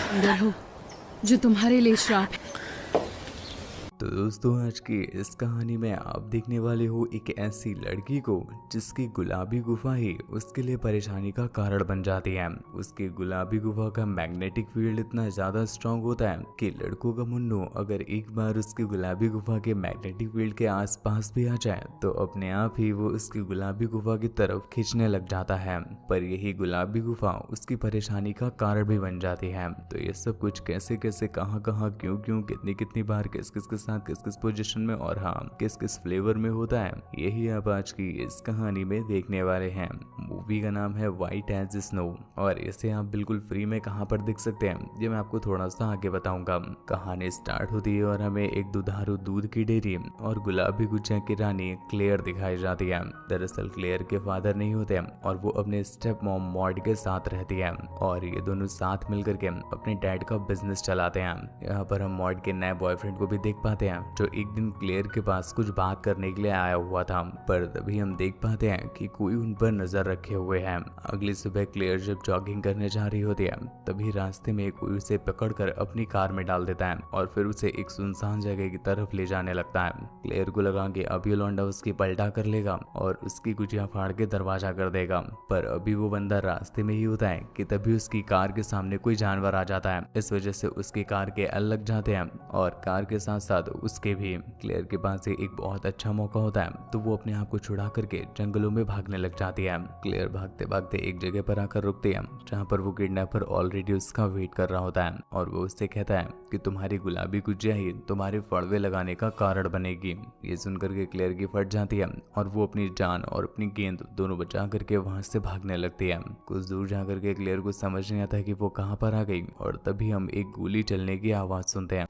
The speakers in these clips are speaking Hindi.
अंदर हो जो तुम्हारे लिए श्राप है। तो दोस्तों, आज की इस कहानी में आप देखने वाले हो एक ऐसी लड़की को जिसकी गुलाबी गुफा ही उसके लिए परेशानी का कारण बन जाती है। उसकी गुलाबी गुफा का मैग्नेटिक फील्ड इतना ज्यादा स्ट्रांग होता है कि लड़कों का मुन्नू अगर एक बार उसकी गुलाबी गुफा के मैग्नेटिक फील्ड के आसपास भी आ जाए तो अपने आप ही वो उसकी गुलाबी गुफा की तरफ खींचने लग जाता है। पर यही गुलाबी गुफा उसकी परेशानी का कारण भी बन जाती है। तो ये सब कुछ कैसे कैसे, कहाँ कहाँ, क्यों क्यों, कितनी कितनी बार, किस किस के साथ, किस किस पोजीशन में और हाँ किस किस फ्लेवर में होता है, यही आप आज की इस कहानी में देखने वाले हैं। मूवी का नाम है व्हाइट एज स्नो और इसे आप बिल्कुल फ्री में कहाँ पर देख सकते हैं ये मैं आपको थोड़ा सा आगे बताऊंगा। कहानी स्टार्ट होती है और हमें एक दुधारू दूध की डेयरी और गुलाबी गुज्जिया की रानी क्लेयर दिखाई जाती है। दरअसल क्लेयर के फादर नहीं होते और वो अपने स्टेप मॉम मॉड के साथ रहती है और ये दोनों साथ मिलकर के अपने डैड का बिजनेस चलाते हैं। यहाँ पर हम मॉड के नए बॉयफ्रेंड को भी देख पाते हैं जो एक दिन क्लेयर के पास कुछ बात करने के लिए आया हुआ था। पर तभी हम देख पाते हैं कि कोई उन पर नजर रखे हुए है। अगली सुबह क्लेयर जब जॉगिंग करने जा रही होती है तभी रास्ते में कोई उसे पकड़कर अपनी कार में डाल देता है और फिर उसे एक सुनसान जगह की तरफ ले जाने लगता है। क्लेयर को लगा कि अभी लौंडा उसकी पलटा कर लेगा और उसकी गुजिया फाड़ के दरवाजा कर देगा। पर अभी वो बंदा रास्ते में ही होता है कि तभी उसकी कार के सामने कोई जानवर आ जाता है। इस वजह से उसकी कार के अल लग जाते हैं और कार के साथ साथ उसके भी। क्लेयर के पास से एक बहुत अच्छा मौका होता है तो वो अपने आप को छुड़ा करके जंगलों में भागने लग जाती है। क्लेयर भागते भागते एक जगह पर आकर रुकती है जहाँ पर वो किडनैपर ऑलरेडी उसका वेट कर रहा होता है और वो उससे कहता है कि तुम्हारी गुलाबी गुज्जिया ही तुम्हारे फड़वे लगाने का कारण बनेगी। ये सुनकर के क्लेयर की फट जाती है और वो अपनी जान और अपनी गेंद दोनों बचा करके वहां से भागने लगती है। कुछ दूर जाकर के क्लेयर को समझ नहीं आता कि वो कहाँ पर आ गई और तभी हम एक गोली चलने की आवाज सुनते हैं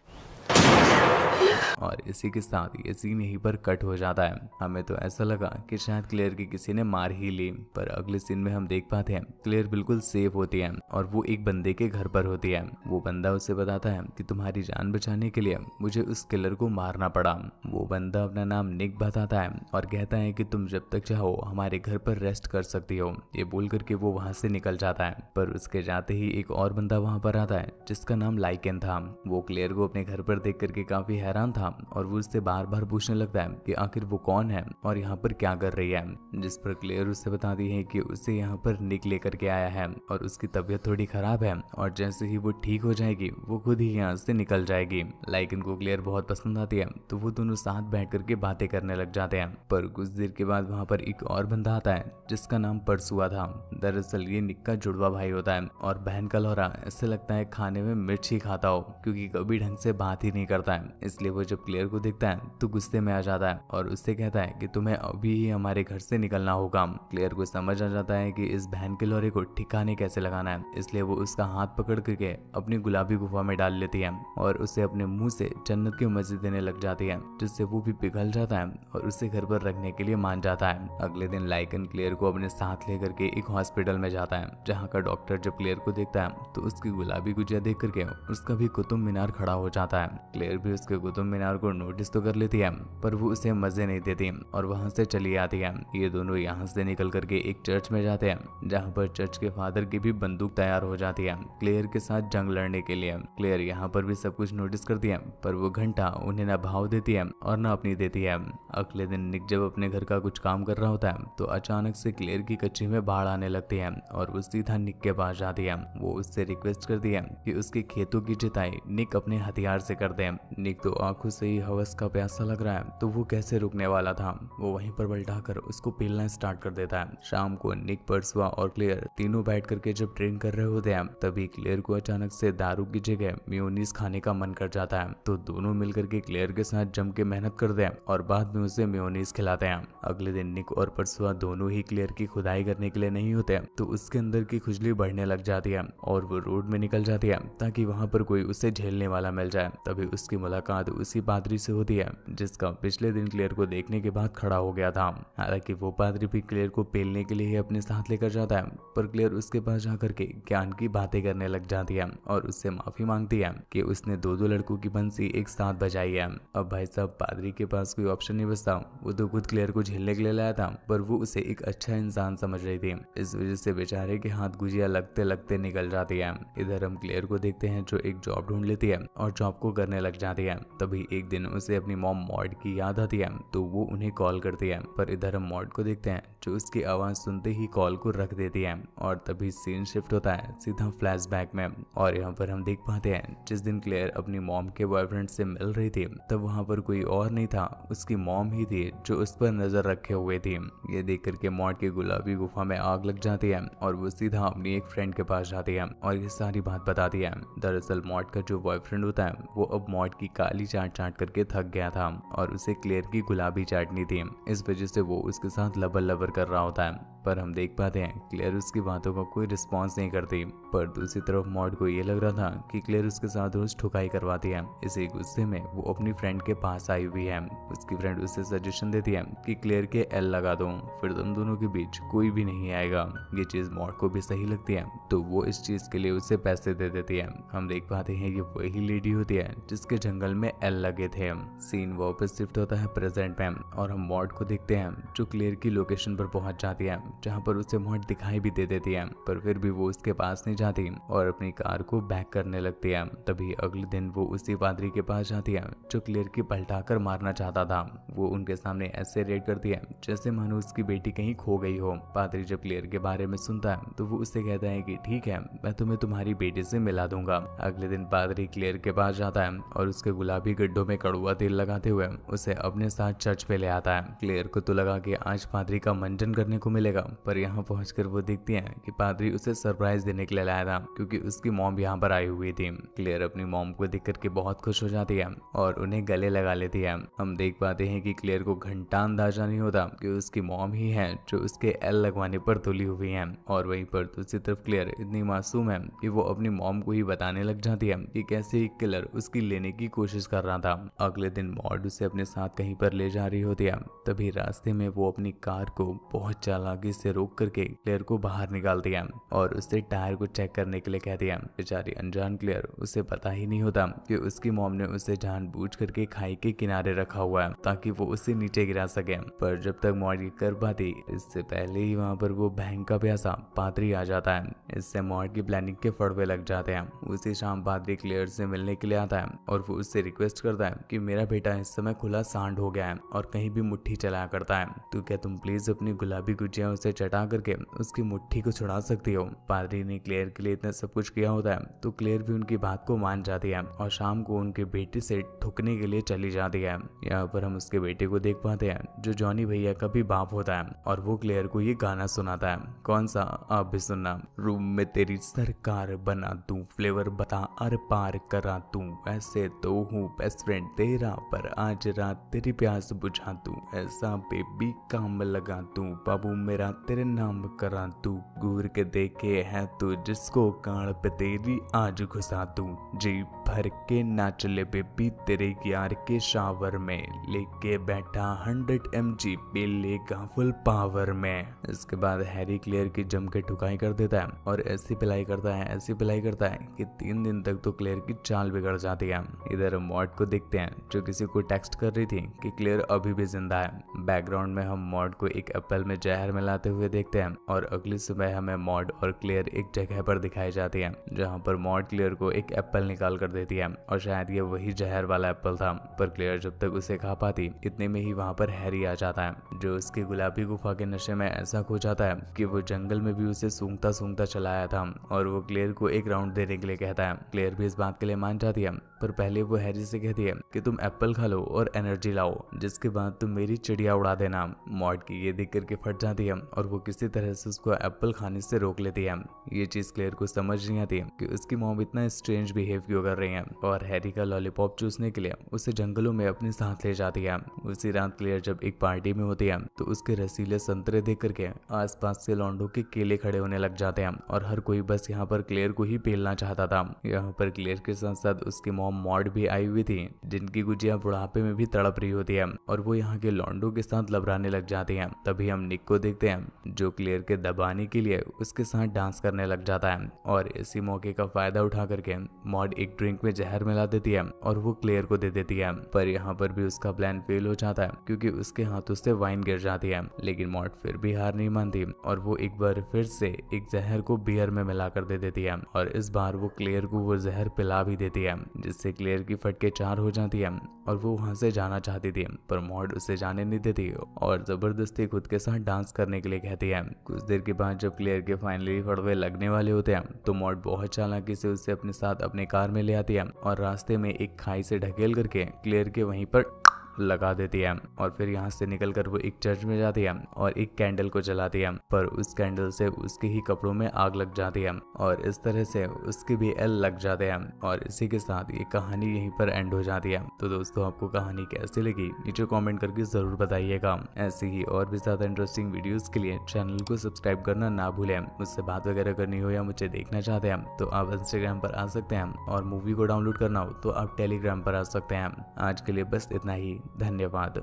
और इसी के साथ ये सीन यहीं पर कट हो जाता है। हमें तो ऐसा लगा कि शायद क्लेयर की किसी ने मार ही ली, पर अगले सीन में हम देख पाते हैं क्लेयर बिल्कुल सेफ होती है और वो एक बंदे के घर पर होती है। वो बंदा उसे बताता है कि तुम्हारी जान बचाने के लिए मुझे उस किलर को मारना पड़ा। वो बंदा अपना नाम निक बताता है और कहता है कि तुम जब तक चाहो हमारे घर पर रेस्ट कर सकती हो। ये बोल करके वो वहां से निकल जाता है। पर उसके जाते ही एक और बंदा वहां पर आता है जिसका नाम लाइकेन था। वो क्लेयर को अपने घर पर देख करके काफी हैरान था और वो उससे बार बार पूछने लगता है कि आखिर वो कौन है और यहाँ पर क्या कर रही है। जिस पर क्लेयर उससे बताती है कि उसे यहाँ पर निक लेकर के आया है और उसकी तबीयत थोड़ी खराब है और जैसे ही वो ठीक हो जाएगी वो खुद ही यहाँ से निकल जाएगी। लाइकन को क्लेयर बहुत पसंद आती है तो वो दोनों साथ बैठ करके बातें करने लग जाते हैं। पर कुछ देर के बाद वहाँ पर एक और बंदा आता है जिसका नाम परसुआ था। दरअसल ये निक का जुड़वा भाई होता है और बहन का लौरा ऐसे लगता है खाने में मिर्च ही खाता हो क्योंकि कभी ढंग से बात ही नहीं करता है। इसलिए वो जब क्लेयर को देखता है तो गुस्से में आ जाता है और उससे कहता है कि तुम्हें अभी ही हमारे घर से निकलना होगा। क्लेयर को समझ आ जाता है कि इस बहन के लौरे को ठिकाने कैसे लगाना है, इसलिए वो उसका हाथ पकड़ करके अपनी गुलाबी गुफा में डाल लेती है और उसे अपने मुंह से जन्नत की मजे देने लग जाती है जिससे वो भी पिघल जाता है और उसे घर पर रखने के लिए मान जाता है। अगले दिन लाइकन क्लेयर को अपने साथ लेकर के एक हॉस्पिटल में जाता है जहाँ का डॉक्टर जब क्लेयर को देखता है तो उसकी गुलाबी गुजिया देख करके उसका भी कुतुब मीनार खड़ा हो जाता है। क्लेयर भी उसके कुतुब मीनार को नोटिस तो कर लेती है पर वो उसे मजे नहीं देती और वहां से चली आती है। ये दोनों यहाँ से निकल करके एक चर्च में जाते हैं जहाँ पर चर्च के फादर की भी बंदूक तैयार हो जाती है क्लेयर के साथ जंग लड़ने के लिए। क्लेयर यहाँ पर भी सब कुछ नोटिस करती है पर वो घंटा उन्हें न भाव देती है और न अपनी देती है। अगले दिन निक जब अपने घर का कुछ काम कर रहा होता है तो अचानक से क्लेयर की कच्ची में बाढ़ आने लगती है और वो सीधा निक के पास जाती है। वो उससे रिक्वेस्ट करती है कि उसके खेतों की जुताई निक अपने हथियार से कर दे। निक तो आंखों से ही हवस का प्यासा लग रहा है तो वो कैसे रुकने वाला था। वो वहीं पर पलटा कर उसको पीलना स्टार्ट कर देता है। शाम को निक, परसुआ और क्लेयर तीनों बैठ करके जब ड्रिंक कर रहे होते हैं तभी क्लेयर को अचानक से दारू की जगह मेयोनीज खाने का मन कर जाता है तो दोनों मिलकर के क्लेयर के साथ जम के मेहनत करते हैं और बाद में उसे मेयोनीज खिलाते हैं। अगले दिन निक और परसुआ दोनों ही क्लेयर की खुदाई करने के लिए नहीं होते तो उसके अंदर की खुजली बढ़ने लग जाती है और वो रोड में निकल जाती है ताकि वहां पर कोई उसे झेलने वाला मिल जाए। तभी उसकी मुलाकात उसी पादरी से होती है जिसका पिछले दिन क्लेयर को देखने के बाद खड़ा हो गया था। हालांकि वो पादरी भी क्लेयर को पेलने के लिए ही अपने साथ लेकर जाता है, पर क्लेयर उसके पास जाकर के ज्ञान की बातें करने लग जाती है और उससे माफी मांगती है कि उसने दो लड़कों की बंसी एक साथ बजाई है। अब भाई साहब पादरी के पास कोई ऑप्शन नहीं बचता, वो तो खुद क्लेयर को झेलने के लिए लाया था, पर वो उसे एक अच्छा इंसान समझ रही थी। इस वजह से बेचारे के हाथ गुजिया लगते लगते निकल जाती है। इधर हम क्लेयर को देखते हैं जो एक जॉब ढूंढ लेती है और जॉब को करने लग जाती है। तभी एक दिन उसे अपनी मॉम मॉड की याद आती है तो वो उन्हें कॉल करती है, पर इधर हम मॉड को देखते हैं जो उसकी आवाज सुनते ही कॉल को रख देती है और तभी सीन शिफ्ट होता है सीधा फ्लैशबैक में। और यहाँ पर हम देख पाते हैं जिस दिन क्लेयर अपनी मॉम के बॉयफ्रेंड से मिल रही थी तब वहाँ पर कोई और नहीं था, उसकी मॉम ही थी जो उस पर नजर रखे हुए थी। ये देख करके मॉड की गुलाबी गुफा में आग लग जाती है और वो सीधा अपनी एक फ्रेंड के पास जाती है और ये सारी बात बताती है। दरअसल मॉड का जो बॉयफ्रेंड होता है वो अब मॉड की काली चाट चाट करके थक गया था और उसे क्लेयर की गुलाबी चाटनी थी। इस वजह से वो उसके साथ लबर लबर कर रहा होता है, पर हम देख पाते हैं क्लेयर उसकी बातों का कोई रिस्पॉन्स नहीं करती। पर दूसरी तरफ मॉड को ये लग रहा था कि क्लेयर उसके साथ रोज ठुकाई करवाती है। इसी गुस्से में वो अपनी फ्रेंड के पास आई हुई है। उसकी फ्रेंड उसे सजेशन देती है कि क्लेयर के एल लगा दो, फिर तुम दोनों के बीच कोई भी नहीं आएगा। ये चीज मॉड को भी सही लगती है तो वो इस चीज के लिए उसे पैसे दे देती है। हम देख पाते हैं ये वही लेडी होती है जिसके जंगल में एल लगे थे। सीन वापस शिफ्ट होता है प्रेजेंट में और हम मॉड को देखते हैं जो क्लेयर की लोकेशन पर पहुंच जाती है जहाँ पर उसे मॉड दिखाई भी दे देती है, पर फिर भी वो उसके पास नहीं जाती और अपनी कार को बैक करने लगती है। तभी अगले दिन वो उसी पादरी के पास जाती है जो क्लेयर की पलटाकर मारना चाहता था। वो उनके सामने ऐसे रेड करती है जैसे मानो उसकी बेटी कहीं खो गई हो। पादरी जब क्लेयर के बारे में सुनता है तो वो उससे कहता है कि ठीक है मैं तुम्हें तुम्हारी बेटी से मिला दूंगा। अगले दिन पादरी क्लेयर के पास जाता है और उसके गुलाबी गड्ढों में कड़वा तेल लगाते हुए उसे अपने साथ चर्च पे ले आता है। क्लेयर को तो लगा कि आज पादरी का मंजन करने को मिलेगा, पर यहाँ पहुंचकर वो देखती है कि पादरी उसे सरप्राइज देने के लिए लाया था क्योंकि उसकी मॉम यहाँ पर आई हुई थी। क्लेयर अपनी मॉम को देख करके बहुत खुश हो जाती है और उन्हें गले लगा लेती है। हम देख पाते हैं कि क्लेयर को घंटा अंदाजा नहीं होता कि उसकी मॉम ही है जो उसके एल लगवाने पर तुली हुई है। और वहीं पर दूसरी तरफ क्लेयर इतनी मासूम है कि वो अपनी मॉम को ही बताने लग जाती है कि कैसे एक किलर उसकी लेने की कोशिश कर रहा था। अगले दिन मॉड उसे अपने साथ कहीं पर ले जा रही होती है, तभी रास्ते में वो अपनी कार को बहुत चालाकी से रोक करके क्लेयर को बाहर निकालती है और उससे टायर को चेक करने के लिए कहती है। बेचारी अनजान क्लेयर उसे पता ही नहीं होता कि उसकी मॉम ने उसे जानबूझ करके खाई के किनारे रखा हुआ है ताकि वो उसे नीचे गिरा सके। पर जब तक मॉड ये कर पाती इससे पहले ही वहाँ पर वो भैंक का प्यासा पादरी आ जाता है। इससे मॉड की प्लानिंग के फड़वे लग जाते हैं। उसी शाम पादरी क्लेयर से मिलने के लिए आता है और वो उससे रिक्वेस्ट करता है कि मेरा बेटा इस समय खुला सांड हो गया है और कहीं भी मुट्ठी चलाया करता है, तो क्या तुम प्लीज अपनी गुलाबी गुजिया उसे चटा करके उसकी मुट्ठी को छुड़ा सकती हो। पादरी ने क्लेयर के लिए इतना सब कुछ किया होता है तो क्लेयर भी उनकी बात को मान जाती है और शाम को उनके बेटे से ठुकने के लिए चली जाती है। यहाँ पर हम उसके बेटे को देख पाते हैं जो जॉनी भैया का भी बाप होता है और वो क्लेयर को ये गाना सुनाता है। कौन सा, आप भी सुनना। रूम में तेरी सरकार बना दूं, फ्लेवर बता अर पार करा दूं, ऐसे तो हूँ बेस्ट फ्रेंड तेरा पर आज रात तेरी प्यास बुझा दूं, ऐसा बेबी काम लगा दूं, बाबू मेरा तेरे नाम करा दूं, घूर के देखे है तू जिसको कान पे तेरी आज घुसा दूं, जी भर के नाच ले बेबी तेरे यार के शावर में, लेके बैठा 100 mg पे लेगा फुल पावर में। इसके बाद हैरी क्लेयर की जम के ठुकाई कर देता है और ऐसी पिलाई करता है कि 3 दिन तक तो क्लेयर की चाल बिगड़ जाती है। इधर मॉड को देखते हैं जो किसी को टेक्स्ट कर रही थी कि क्लेयर अभी भी जिंदा है। बैकग्राउंड में हम मॉड को एक एप्पल में जहर मिलाते हुए देखते हैं और अगली सुबह हमें मॉड और क्लेयर एक जगह पर दिखाई जाती है जहाँ पर मॉड क्लेयर को एक एप्पल निकाल कर देती है और शायद ये वही जहर वाला एप्पल था। पर क्लेयर जब तक उसे खा पाती इतने में ही वहाँ पर हैरी आ जाता है जो उसकी गुलाबी गुफा के नशे में ऐसा खो जाता है कि वो जंगल में भी उसे सूंघता सूंघता चला आया था और वो क्लेयर को एक राउंड देने के लिए कहता है। क्लेयर भी इस बात के लिए मान जाती है, पर पहले वो हैरी से कहती है कि तुम एप्पल खा लो और एनर्जी लाओ, जिसके बाद तुम मेरी चिड़िया उड़ा देना। मॉड की ये देख करके फट जाती है और वो किसी तरह से उसको एप्पल खाने से रोक लेती है। ये चीज क्लेयर को समझ नहीं आती कि उसकी मॉम इतना स्ट्रेंज बिहेव क्यों कर रही रही है और हैरी का लॉलीपॉप चूसने के लिए उसे जंगलों में अपने साथ ले जाती है। उसी रात क्लेयर जब एक पार्टी में होती है तो उसके रसीले संतरे देख करके आसपास से लौंडों के केले खड़े होने लग जाते हैं और हर कोई बस यहाँ पर क्लेयर को ही पेलना चाहता था। यहाँ पर क्लेयर के साथ साथ उसकी मॉम मॉड भी आई हुई थी, जिनकी गुजिया बुढ़ापे में भी तड़प रही होती है और वो यहाँ के लौंडों के साथ लबराने लग जाती है। तभी हम निक को देखते हैं जो क्लेयर के दबाने के लिए उसके साथ डांस करने लग जाता है और इसी मौके का फायदा उठा करके मॉड एक ड्रिंक में जहर मिला देती है और वो क्लेयर को दे देती है। पर यहाँ पर भी उसका प्लान फेल हो जाता है क्योंकि उसके हाथों से वाइन गिर जाती है, लेकिन मॉड फिर भी हार नहीं मानती और वो एक बार फिर से एक जहर को बियर में मिलाकर दे देती है और इस बार वो क्लेयर को वो जहर पिला भी देती है, जिससे क्लेयर की फटके 4 हो जाती है और वो वहां से जाना चाहती थी पर मॉड उसे जाने नहीं देती और जबरदस्ती खुद के साथ डांस करने के लिए कहती है। कुछ देर के बाद जब क्लेयर के फाइनली फड़वे लगने वाले होते हैं तो मॉड बहुत चालाकी से उसे अपने साथ अपने कार में ले आती है और रास्ते में एक खाई से ढकेल करके क्लेयर के वहीं पर लगा देती है और फिर यहाँ से निकलकर वो एक चर्च में जाती है और एक कैंडल को जलाती है, पर उस कैंडल से उसके ही कपड़ों में आग लग जाती है और इस तरह से उसके भी एल लग जाते हैं और इसी के साथ ये कहानी यहीं पर एंड हो जाती है। तो दोस्तों आपको कहानी कैसी लगी नीचे कमेंट करके जरूर बताइएगा। ऐसी ही और भी ज्यादा इंटरेस्टिंग वीडियोस के लिए चैनल को सब्सक्राइब करना ना भूलें। मुझसे बात वगैरह करनी हो या मुझे देखना चाहते हैं तो आप इंस्टाग्राम पर आ सकते हैं और मूवी को डाउनलोड करना हो तो आप टेलीग्राम पर आ सकते हैं। आज के लिए बस इतना ही, धन्यवाद।